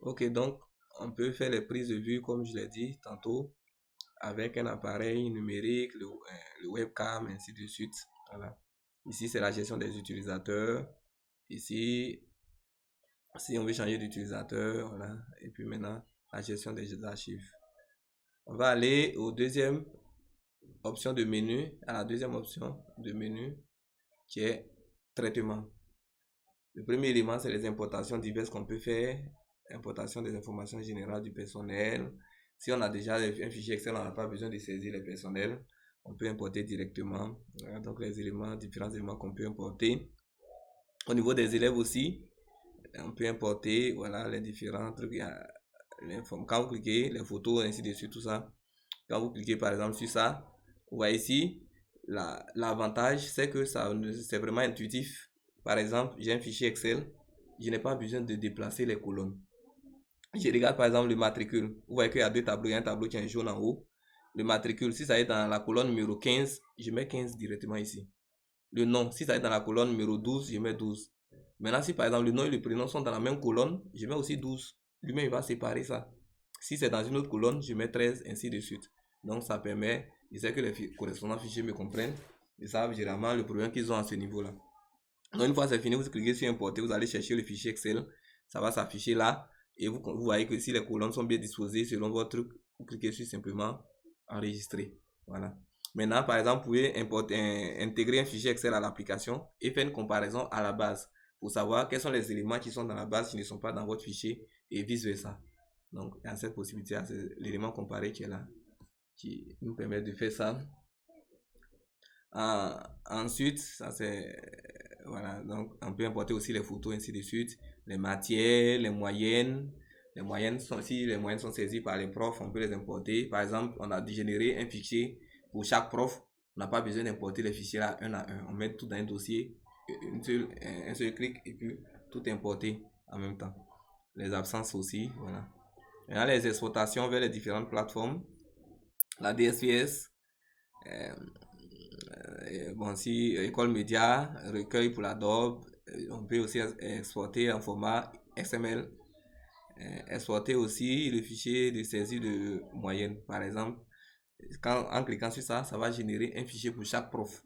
Ok, donc on peut faire les prises de vue, comme je l'ai dit tantôt, avec un appareil numérique, le webcam, ainsi de suite. Voilà. Ici, c'est la gestion des utilisateurs. Ici, si on veut changer d'utilisateur, voilà. Et puis maintenant, la gestion des archives. On va aller au deuxième option de menu, à la deuxième option de menu qui est traitement. Le premier élément, c'est les importations diverses qu'on peut faire. Importation des informations générales du personnel. Si on a déjà un fichier Excel, on n'a pas besoin de saisir les personnels. On peut importer directement. Voilà, donc les éléments, différents éléments qu'on peut importer. Au niveau des élèves aussi, on peut importer voilà, les différents trucs. Quand vous cliquez, les photos, ainsi de suite, tout ça. Quand vous cliquez par exemple sur ça, vous voyez ici, l'avantage c'est que c'est vraiment intuitif. Par exemple, j'ai un fichier Excel, je n'ai pas besoin de déplacer les colonnes. Je regarde par exemple le matricule. Vous voyez qu'il y a deux tableaux. Il y a un tableau qui est jaune en haut. Le matricule, si ça est dans la colonne numéro 15, je mets 15 directement ici. Le nom, si ça est dans la colonne numéro 12, je mets 12. Maintenant, si par exemple le nom et le prénom sont dans la même colonne, je mets aussi 12. Lui-même, il va séparer ça. Si c'est dans une autre colonne, je mets 13, ainsi de suite. Donc, ça permet, je sais que les correspondants fichiers me comprennent. Ils savent généralement le problème qu'ils ont à ce niveau-là. Donc, une fois c'est fini, vous cliquez sur importer, vous allez chercher le fichier Excel. Ça va s'afficher là. Et vous voyez que si les colonnes sont bien disposées selon votre truc, vous cliquez sur simplement enregistrer. Voilà. Maintenant, par exemple, vous pouvez intégrer un fichier Excel à l'application et faire une comparaison à la base pour savoir quels sont les éléments qui sont dans la base qui ne sont pas dans votre fichier et vice versa. Donc, il y a cette possibilité, c'est l'élément comparé qui est là, qui nous permet de faire ça. Ensuite, ça c'est voilà, donc on peut importer aussi les photos, ainsi de suite, les matières, les moyennes. Si les moyennes sont saisies par les profs, on peut les importer. Par exemple, on a généré un fichier pour chaque prof. On n'a pas besoin d'importer les fichiers là un à un. On met tout dans un dossier, un seul clic et puis tout importé en même temps. Les absences aussi, voilà. Maintenant, les exportations vers les différentes plateformes. La DSPS, euh, bon, si École Média, recueil pour l'Adobe, on peut aussi exporter en format XML. Exporter aussi le fichier de saisie de moyenne. Par exemple, en cliquant sur ça, ça va générer un fichier pour chaque prof.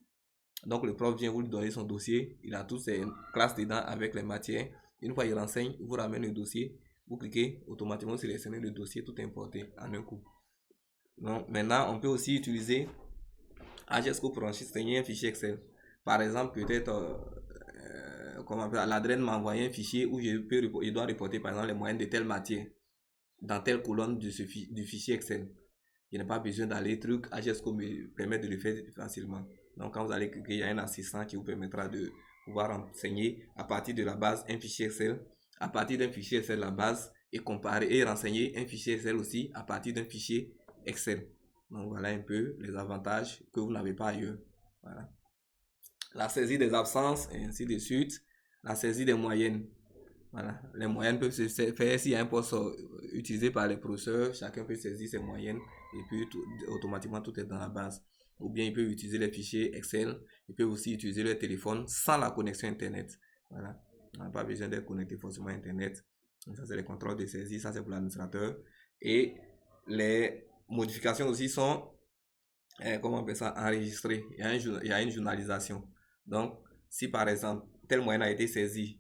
Donc le prof vient vous lui donner son dossier, il a toutes ses classes dedans avec les matières. Une fois il renseigne, il vous ramène le dossier, vous cliquez, automatiquement sélectionnez le dossier, tout importé en un coup. Donc maintenant, on peut aussi utiliser Agesco pour enregistrer un fichier Excel. Par exemple, peut-être, l'adresse m'a envoyé un fichier où je dois reporter par exemple les moyennes de telle matière dans telle colonne du fichier Excel. Je n'ai pas besoin d'aller truc. Agesco me permet de le faire facilement. Donc, quand vous allez cliquer, il y a un assistant qui vous permettra de pouvoir renseigner à partir de la base un fichier Excel, à partir d'un fichier Excel la base et comparer et renseigner un fichier Excel aussi à partir d'un fichier Excel. Donc, voilà un peu les avantages que vous n'avez pas ailleurs. Voilà. La saisie des absences et ainsi de suite. La saisie des moyennes. Voilà. Les moyennes peuvent se faire s'il y a un poste utilisé par les professeurs, chacun peut saisir ses moyennes et puis automatiquement tout est dans la base. Ou bien ils peuvent utiliser les fichiers Excel, ils peuvent aussi utiliser leur téléphone sans la connexion Internet. Voilà. On n'a pas besoin d'être connecté forcément à Internet. Donc ça c'est les contrôles de saisie, ça c'est pour l'administrateur. Et les modifications aussi sont, comment on appelle ça, enregistrées. Il y a une journalisation. Donc, si par exemple, tel moyen a été saisi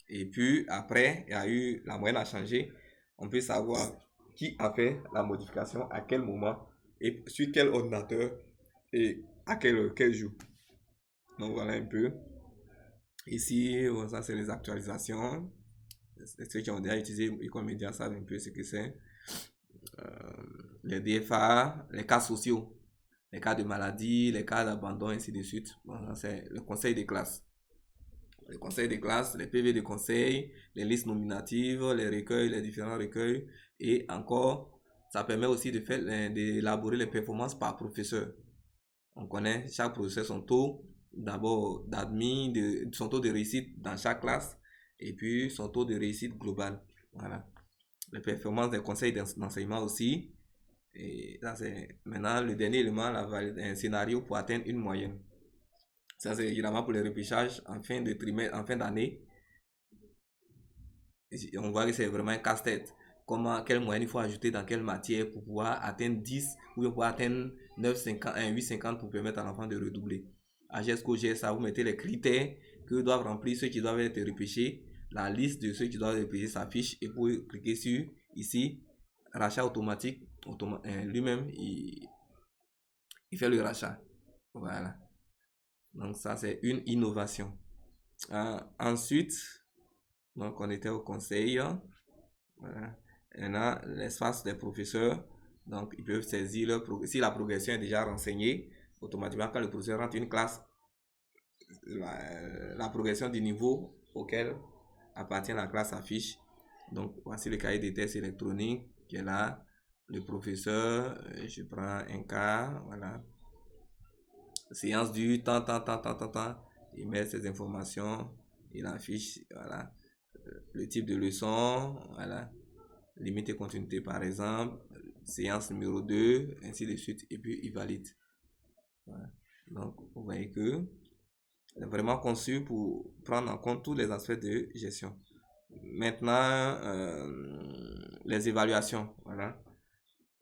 et puis après, il y a eu la moyenne a changé, on peut savoir qui a fait la modification, à quel moment et sur quel ordinateur et à quel jour. Donc voilà un peu. Ici, ça c'est les actualisations. Ceux qui ont déjà utilisé École Média savent un peu ce que c'est. Les DFA, les cas sociaux, les cas de maladie, les cas d'abandon, ainsi de suite. Bon, ça c'est le conseil de classe. Les conseils de classe, les PV de conseil, les listes nominatives, les recueils, les différents recueils. Et encore, ça permet aussi d'élaborer les performances par professeur. On connaît chaque professeur son taux, d'abord d'admis, son taux de réussite dans chaque classe, et puis son taux de réussite global. Voilà. Les performances des conseils d'enseignement aussi. Et ça, c'est maintenant le dernier élément, un scénario pour atteindre une moyenne. Ça, c'est évidemment pour les repêchages en fin de trimestre, en fin d'année. On voit que c'est vraiment un casse-tête. quelle moyenne il faut ajouter dans quelle matière pour pouvoir atteindre 10 ou pour pouvoir atteindre 9,50, 8,50 pour permettre à l'enfant de redoubler. À GESCO, GSA, vous mettez les critères que doivent remplir ceux qui doivent être repêchés. La liste de ceux qui doivent être repêchés s'affiche et vous cliquez sur ici, rachat automatique. Lui-même, il fait le rachat. Voilà. Donc ça, c'est une innovation. Ensuite, donc on était au conseil. Voilà. On a l'espace des professeurs. Donc, ils peuvent saisir si la progression est déjà renseignée, automatiquement, quand le professeur rentre une classe, la progression du niveau auquel appartient la classe s'affiche. Donc, voici le cahier des tests électroniques qui est là. Le professeur, je prends un cas, voilà. Séance du temps. Il met ces informations, il affiche, voilà. Le type de leçon, voilà. Limite et continuité par exemple, séance numéro 2, ainsi de suite, et puis il valide. Voilà. Donc, vous voyez que c'est vraiment conçu pour prendre en compte tous les aspects de gestion. Maintenant, les évaluations, voilà.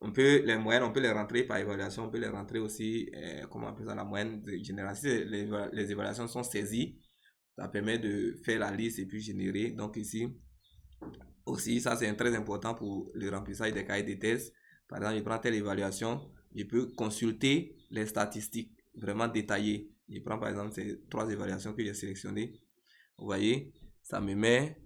Les moyennes, on peut les rentrer par évaluation, on peut les rentrer aussi, comment on appelle ça, la moyenne générale. Si les évaluations sont saisies, ça permet de faire la liste et puis générer. Donc ici, aussi, ça c'est très important pour le remplissage des cahiers de tests. Par exemple, je prends telle évaluation, je peux consulter les statistiques vraiment détaillées. Je prends par exemple ces 3 évaluations que j'ai sélectionnées. Vous voyez, ça me met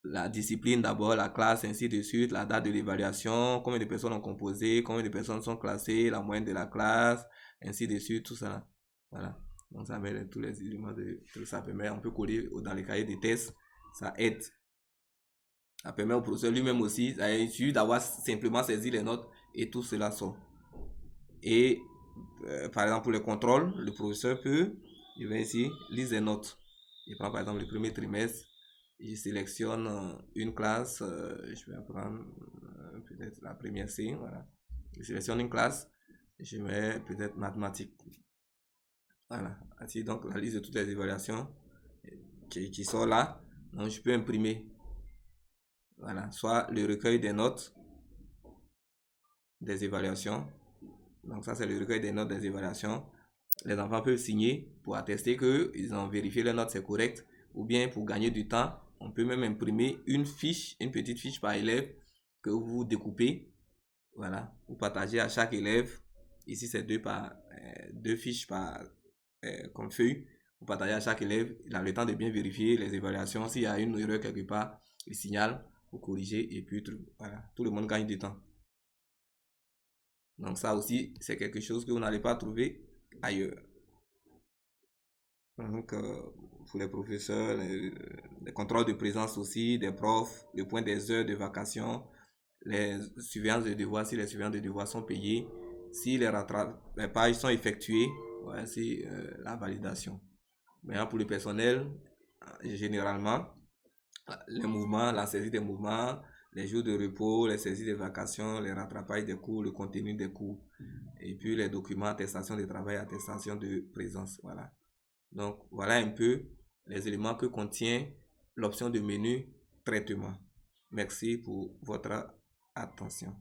la discipline d'abord, la classe, ainsi de suite, la date de l'évaluation, combien de personnes ont composé, combien de personnes sont classées, la moyenne de la classe, ainsi de suite, tout ça. Voilà. Donc ça met tous les éléments ça permet, on peut coller dans les cahiers de tests, ça aide. Ça permet au professeur lui-même aussi, il suffit d'avoir simplement saisi les notes et tout cela sort. Et par exemple pour le contrôle, le professeur peut, je vais ici, lire les notes. Je prends par exemple le premier trimestre, je sélectionne une classe, je vais prendre peut-être la première C, voilà. Je sélectionne une classe, je mets peut-être mathématiques. Voilà, ainsi donc la liste de toutes les évaluations qui sont là, donc je peux imprimer. Voilà, soit le recueil des notes des évaluations. Donc ça c'est le recueil des notes des évaluations. Les enfants peuvent signer pour attester qu'ils ont vérifié les notes, c'est correct. Ou bien pour gagner du temps, on peut même imprimer une fiche, une petite fiche par élève que vous découpez. Voilà, vous partagez à chaque élève. Ici c'est deux fiches comme feuille. Vous partagez à chaque élève. Il a le temps de bien vérifier les évaluations. S'il y a une erreur quelque part, il signale, vous corrigez et puis voilà, tout le monde gagne du temps. Donc ça aussi, c'est quelque chose que vous n'allez pas trouver ailleurs. Donc, pour les professeurs, les contrôles de présence aussi, des profs, le point des heures de vacation, les surveillances de devoirs, si les surveillances de devoirs sont payées, si les pages sont effectuées, voici la validation. Maintenant, pour le personnel, généralement, les mouvements, la saisie des mouvements, les jours de repos, les saisies de vacations, les rattrapages des cours, le contenu des cours, et puis les documents, attestation de travail, attestation de présence, voilà. Donc, voilà un peu les éléments que contient l'option de menu traitement. Merci pour votre attention.